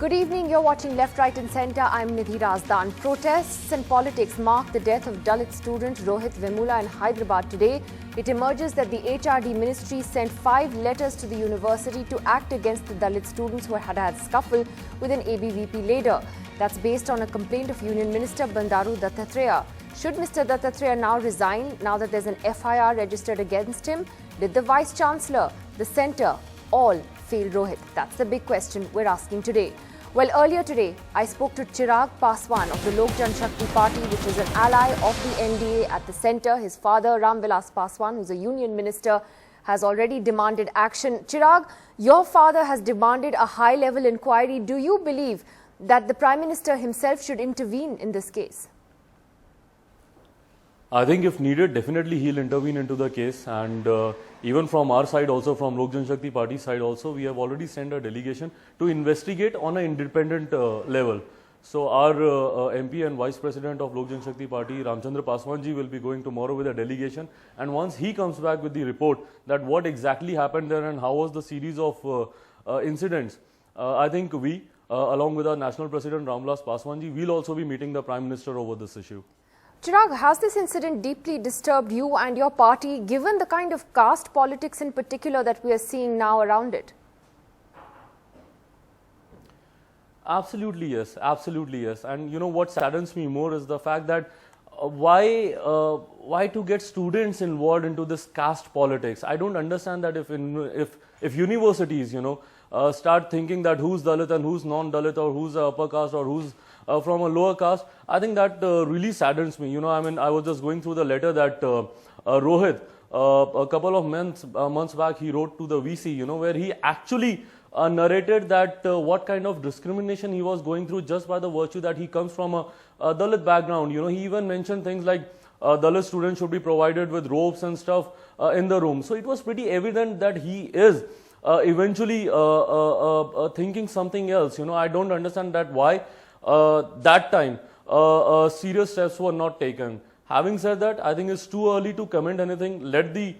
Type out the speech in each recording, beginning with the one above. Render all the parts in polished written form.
Good evening, you're watching Left, Right and Centre. I'm Nidhi Razdan. Protests and politics mark the death of Dalit student Rohith Vemula in Hyderabad today. It emerges that the HRD ministry sent 5 letters to the university to act against the Dalit students who had a scuffle with an ABVP leader. That's based on a complaint of Union Minister Bandaru Dattatreya. Should Mr. Dattatreya now resign, now that there's an FIR registered against him? Did the Vice Chancellor, the centre, all fail Rohith? That's the big question we're asking today. Well, earlier today, I spoke to Chirag Paswan of the Lok Janshakti Party, which is an ally of the NDA at the centre. His father, Ram Vilas Paswan, who's a union minister, has already demanded action. Chirag, your father has demanded a high-level inquiry. Do you believe that the Prime Minister himself should intervene in this case? I think if needed, definitely he'll intervene into the case, and even from our side also, from Lok Janshakti Party side also, we have already sent a delegation to investigate on an independent level. So our MP and Vice President of Lok Janshakti Party, Ramchandra Paswan ji, will be going tomorrow with a delegation, and once he comes back with the report that what exactly happened there and how was the series of incidents, I think we, along with our National President Ramvilas Paswan ji, will also be meeting the Prime Minister over this issue. Chirag, has this incident deeply disturbed you and your party, given the kind of caste politics in particular that we are seeing now around it? Absolutely yes, absolutely yes. And you know what saddens me more is the fact that why to get students involved into this caste politics? I don't understand that if universities, start thinking that who's Dalit and who's non-Dalit, or who's upper caste or who's from a lower caste, I think that really saddens me. I was just going through the letter that Rohith, a couple of months back, he wrote to the VC, where he actually narrated that what kind of discrimination he was going through just by the virtue that he comes from a Dalit background. He even mentioned things like Dalit students should be provided with robes and stuff in the room. So it was pretty evident that he is eventually thinking something else. I don't understand that why that time serious steps were not taken. Having said that, I think it's too early to comment anything. Let the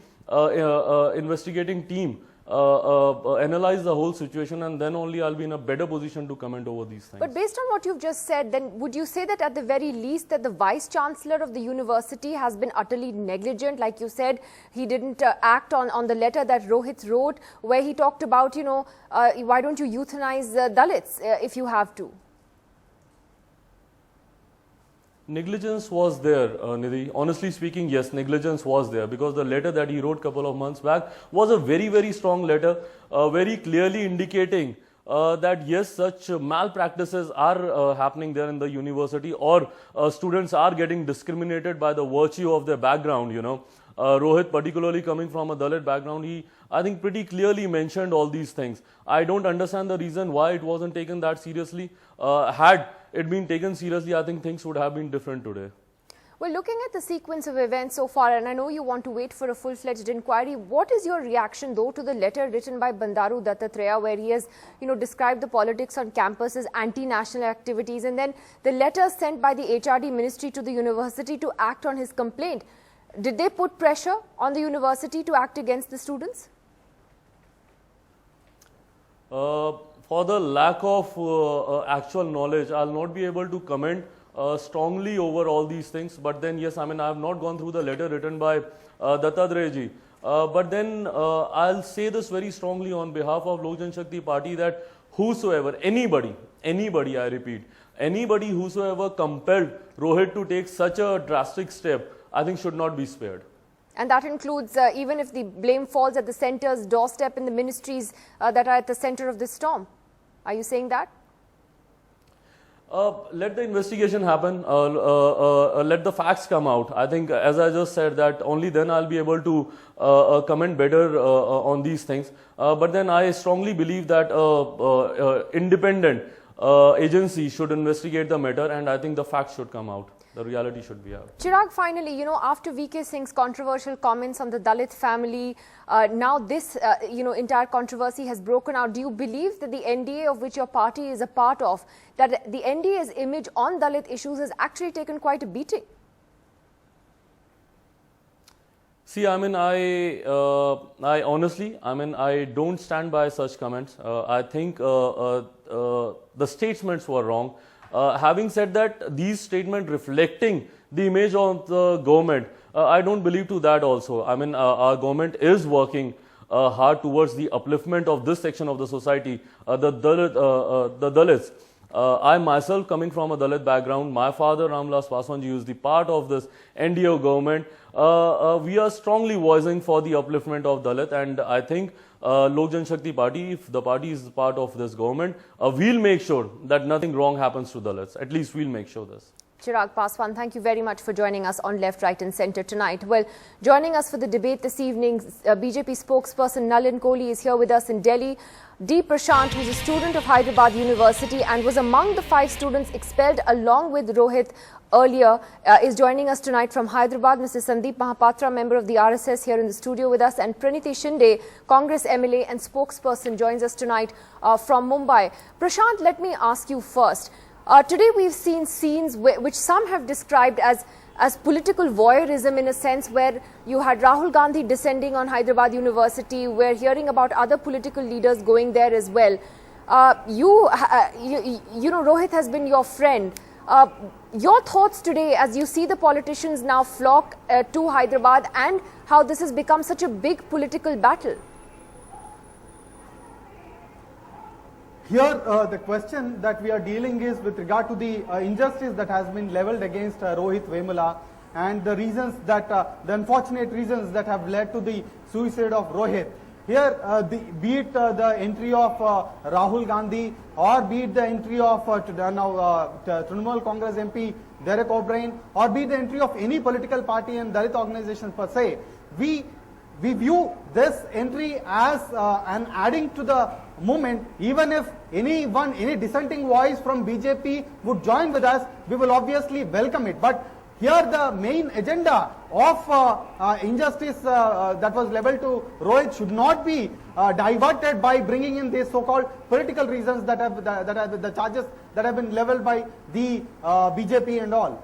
investigating team analyze the whole situation, and then only I'll be in a better position to comment over these things. But based on what you've just said, then would you say that at the very least that the Vice Chancellor of the university has been utterly negligent? Like you said, he didn't act on the letter that Rohith wrote, where he talked about, why don't you euthanize Dalits if you have to? Negligence was there, Nidhi. Honestly speaking, yes, negligence was there, because the letter that he wrote a couple of months back was a very, very strong letter, very clearly indicating that yes, such malpractices are happening there in the university, or students are getting discriminated by the virtue of their background. Rohith, particularly coming from a Dalit background, he, I think, pretty clearly mentioned all these things. I don't understand the reason why it wasn't taken that seriously. Had it been taken seriously, I think things would have been different today. Well, looking at the sequence of events so far, and I know you want to wait for a full-fledged inquiry, what is your reaction, though, to the letter written by Bandaru Dattatreya, where he has, described the politics on campus as anti-national activities, and then the letter sent by the HRD ministry to the university to act on his complaint? Did they put pressure on the university to act against the students? For the lack of actual knowledge, I'll not be able to comment strongly over all these things. But then, yes, I have not gone through the letter written by Dattatreya ji. But then I'll say this very strongly on behalf of Lok Janshakti Party, that whosoever, anybody, I repeat, anybody whosoever compelled Rohith to take such a drastic step, I think should not be spared. And that includes even if the blame falls at the centre's doorstep in the ministries that are at the centre of this storm. Are you saying that? Let the investigation happen. Let the facts come out. I think, as I just said, that only then I'll be able to comment better on these things. But then I strongly believe that independent agency should investigate the matter, and I think the facts should come out. The reality should be out. Chirag, finally, after VK Singh's controversial comments on the Dalit family, now this, entire controversy has broken out. Do you believe that the NDA, of which your party is a part of, that the NDA's image on Dalit issues has actually taken quite a beating? See, I honestly, I don't stand by such comments. I think the statements were wrong. Having said that, these statements reflecting the image of the government, I don't believe to that also. Our government is working hard towards the upliftment of this section of the society, the Dalits. I myself, coming from a Dalit background, my father Ramlas Paswanji is the part of this NDO government. We are strongly voicing for the upliftment of Dalit, and I think Lok Janshakti Party, if the party is part of this government, we'll make sure that nothing wrong happens to Dalits. At least we'll make sure this. Chirag Paswan, thank you very much for joining us on Left, Right and Centre tonight. Well, joining us for the debate this evening, BJP spokesperson Nalin Kohli is here with us in Delhi. D. Prashant, who is a student of Hyderabad University and was among the 5 students expelled along with Rohith earlier, is joining us tonight from Hyderabad. Mr. Sandeep Mahapatra, member of the RSS, here in the studio with us, and Praniti Shinde, Congress MLA and spokesperson, joins us tonight from Mumbai. Prashant, let me ask you first. Today we've seen scenes which some have described as political voyeurism, in a sense, where you had Rahul Gandhi descending on Hyderabad University. We're hearing about other political leaders going there as well. You know, Rohith has been your friend. Your thoughts today as you see the politicians now flock to Hyderabad and how this has become such a big political battle? Here, the question that we are dealing is with regard to the injustice that has been leveled against Rohith Vemula and the reasons that, the unfortunate reasons that have led to the suicide of Rohith. Here, be it the entry of Rahul Gandhi or be it the entry of Trinamool Congress MP Derek O'Brien, or be it the entry of any political party and Dalit organizations per se, we view this entry as an adding to the movement. Even if any dissenting voice from BJP would join with us, we will obviously welcome it. But here the main agenda of injustice that was leveled to Rohith should not be diverted by bringing in these so-called political reasons that have the charges that have been leveled by the BJP and all.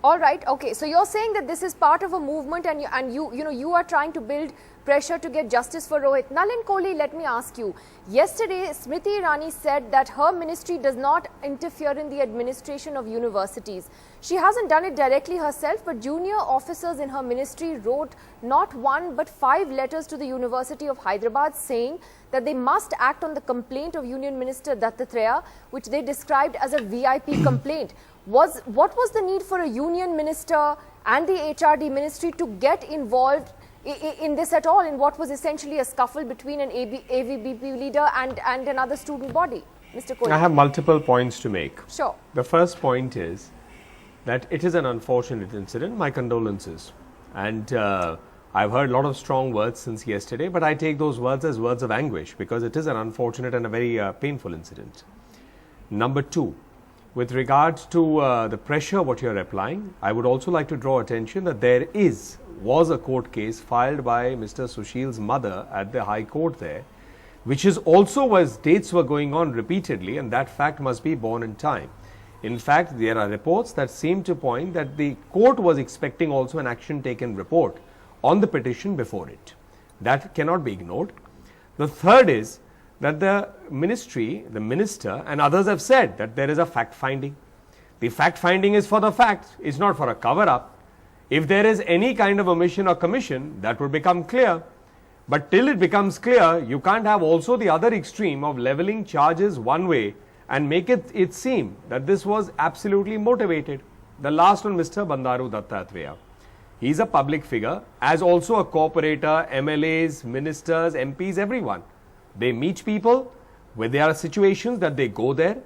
All right. Okay. So you're saying that this is part of a movement, and you are trying to build pressure to get justice for Rohith. Nalin Kohli, let me ask you. Yesterday, Smriti Irani said that her ministry does not interfere in the administration of universities. She hasn't done it directly herself, but junior officers in her ministry wrote not 1 but 5 letters to the University of Hyderabad saying that they must act on the complaint of Union Minister Dattatreya, which they described as a VIP complaint. What was the need for a union minister and the HRD ministry to get involved in this at all, in what was essentially a scuffle between an AVBP leader and another student body? Mr. Kohli. I have multiple points to make. Sure. The first point is that it is an unfortunate incident. My condolences. And I've heard a lot of strong words since yesterday, but I take those words as words of anguish because it is an unfortunate and a very painful incident. Number 2, with regards to the pressure what you're applying, I would also like to draw attention that there was a court case filed by Mr. Sushil's mother at the High Court there, which is also as dates were going on repeatedly, and that fact must be borne in time. In fact, there are reports that seem to point that the court was expecting also an action taken report on the petition before it. That cannot be ignored. The third is that the ministry, the minister and others have said that there is a fact finding. The fact finding is for the facts, it's not for a cover up. If there is any kind of omission or commission, that would become clear. But till it becomes clear, you can't have also the other extreme of leveling charges one way and make it seem that this was absolutely motivated. The last one, Mr. Bandaru Dattatreya. He is a public figure, as also a corporator, MLAs, ministers, MPs, everyone. They meet people where there are situations that they go there.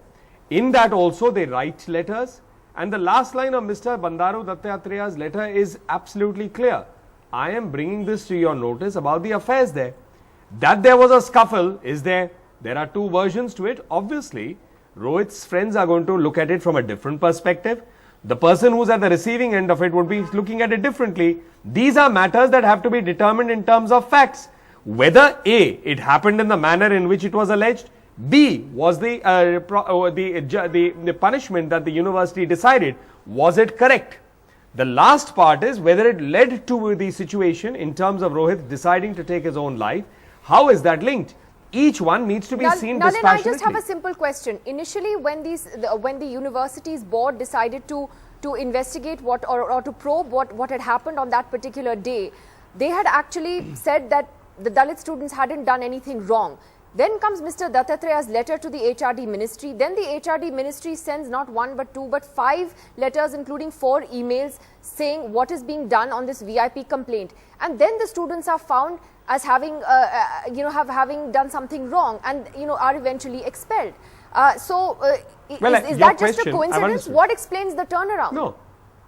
In that also they write letters. And the last line of Mr. Bandaru Dattatreya's letter is absolutely clear. I am bringing this to your notice about the affairs there. That there was a scuffle is there. There are 2 versions to it. Obviously, Rohith's friends are going to look at it from a different perspective. The person who's at the receiving end of it would be looking at it differently. These are matters that have to be determined in terms of facts. Whether A, it happened in the manner in which it was alleged, B, was the punishment that the university decided, was it correct? The last part is whether it led to the situation in terms of Rohith deciding to take his own life. How is that linked? Each one needs to be seen Nalin, dispassionately. I just have a simple question. Initially, when the university's board decided to investigate what or to probe what had happened on that particular day, they had actually said that the Dalit students hadn't done anything wrong. Then comes Mr. Dattatreya's letter to the HRD ministry. Then the HRD ministry sends not one but two but 5 letters, including 4 emails saying what is being done on this VIP complaint. And then the students are found as having, having done something wrong and, are eventually expelled. Is that just a coincidence? What explains the turnaround? No,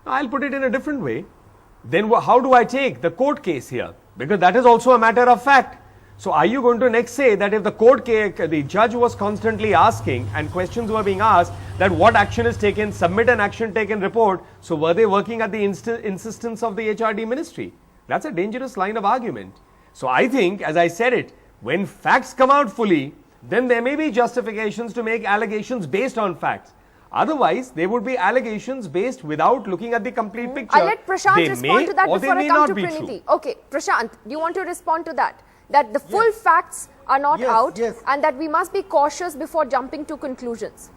I'll put it in a different way. Then how do I take the court case here? Because that is also a matter of fact. So are you going to next say that if the court case, the judge was constantly asking and questions were being asked that what action is taken, submit an action taken report, so were they working at the insistence of the HRD ministry? That's a dangerous line of argument. So I think, as I said it, when facts come out fully, then there may be justifications to make allegations based on facts. Otherwise, there would be allegations based without looking at the complete picture. I'll let Prashant respond to that before I come to Praniti. Okay, Prashant, do you want to respond to that? That the full facts are not out and that we must be cautious before jumping to conclusions.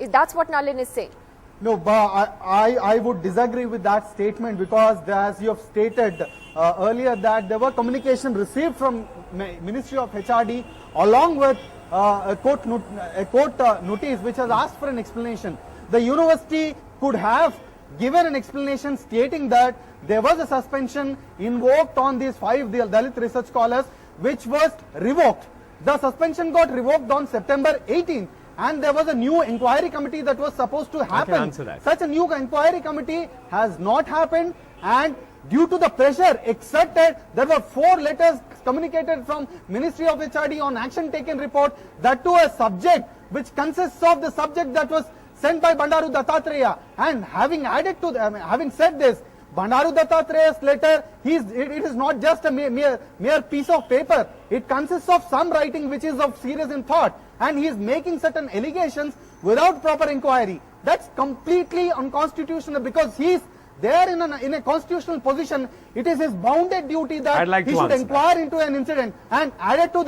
That's what Nalin is saying. No, but I would disagree with that statement because as you have stated earlier that there were communication received from Ministry of HRD along with a court notice which has asked for an explanation. The university could have given an explanation stating that there was a suspension invoked on these 5 Dalit research scholars which was revoked. The suspension got revoked on September 18th and there was a new inquiry committee that was supposed to happen. I can answer that. Such a new inquiry committee has not happened and due to the pressure exerted, there were 4 letters communicated from Ministry of HRD on action taken report, that to a subject which consists of the subject that was sent by Bandaru Dattatreya. And having said this, Bandaru Dattatreya's letter, it is not just a mere piece of paper. It consists of some writing which is of serious import, and he is making certain allegations without proper inquiry. That's completely unconstitutional because he is there in a constitutional position. It is his bounded duty that he should inquire into an incident. And added to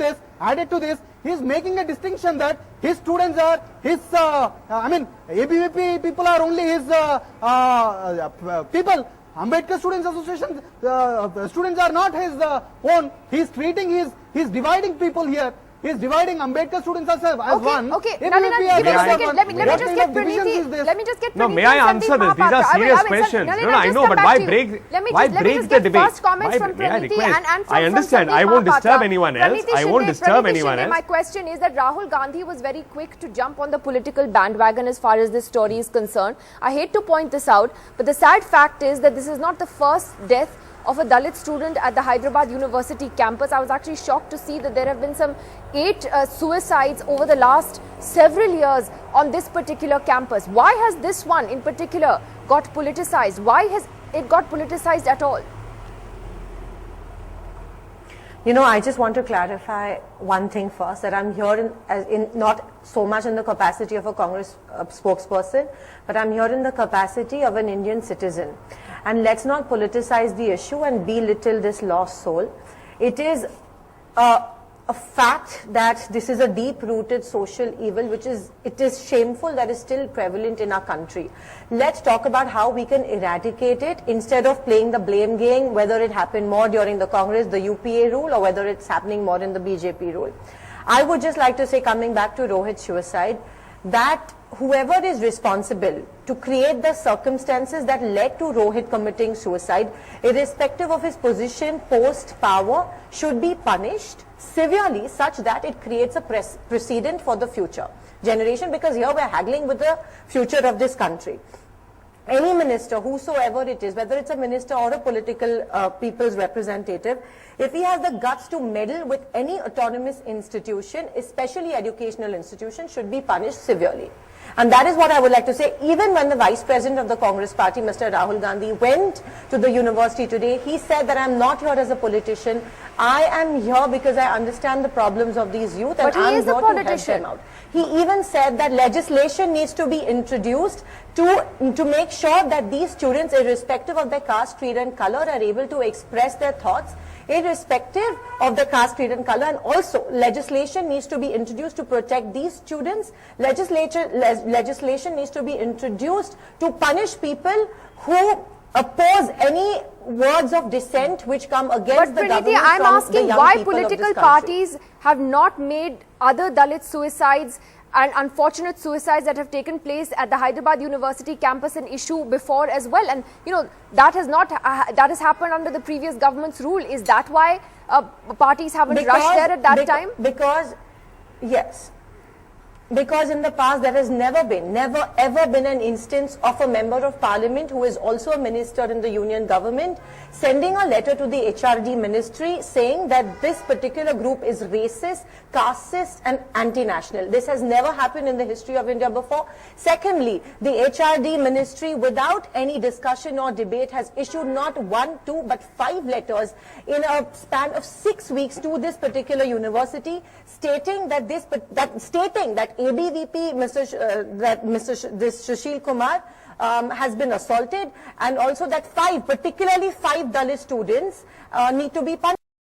this, he is making a distinction that his students are his, ABVP people are only his people. Ambedkar Students Association students are not his own. He is treating he's dividing people here. He is dividing Ambedkar students as one. Okay, let me just get Praniti. No, may I answer this? These are serious questions. No, I know, but why break the debate? First comments from Praniti and I understand. I won't disturb anyone else. I won't disturb anyone else. My question is that Rahul Gandhi was very quick to jump on the political bandwagon as far as this story is concerned. I hate to point this out, but the sad fact is that this is not the first death of a Dalit student at the Hyderabad University campus. I was actually shocked to see that there have been some 8 suicides over the last several years on this particular campus. Why has this one in particular got politicized? Why has it got politicized at all? I just want to clarify one thing first, that I'm here not so much in the capacity of a Congress spokesperson, but I'm here in the capacity of an Indian citizen. And let's not politicize the issue and belittle this lost soul. It is a fact that this is a deep-rooted social evil, it is shameful that is still prevalent in our country. Let's talk about how we can eradicate it instead of playing the blame game, whether it happened more during the Congress, the UPA rule, or whether it's happening more in the BJP rule. I would just like to say, coming back to Rohith's suicide, that whoever is responsible to create the circumstances that led to Rohith committing suicide, irrespective of his position, post, power, should be punished severely such that it creates a precedent for the future generation, because here we're haggling with the future of this country. Any minister, whosoever it is, whether it's a minister or a political people's representative, if he has the guts to meddle with any autonomous institution, especially educational institution, should be punished severely. And that is what I would like to say. Even when the Vice President of the Congress Party, Mr. Rahul Gandhi, went to the university today, he said that I'm not here as a politician. I am here because I understand the problems of these youth, and I'm here to help them out. He even said that legislation needs to be introduced to make sure that these students, irrespective of their caste, creed and color, are able to express their thoughts irrespective of the caste, creed and color. And also legislation needs to be introduced to protect these students. Legislation needs to be introduced to punish people who oppose any words of dissent which come against the government. I'm asking why political parties have not made other Dalit suicides and unfortunate suicides that have taken place at the Hyderabad University campus an issue before as well. And that has happened under the previous government's rule. Is that why parties haven't rushed there at that time? Yes. Because in the past there has never ever been an instance of a member of parliament who is also a minister in the union government sending a letter to the HRD ministry saying that this particular group is racist, casteist and anti-national. This has never happened in the history of India before. Secondly, the HRD ministry, without any discussion or debate, has issued not 1, 2 but 5 letters in a span of 6 weeks to this particular university stating that ABVP, this Sushil Kumar has been assaulted, and also that particularly 5 Dalit students need to be punished.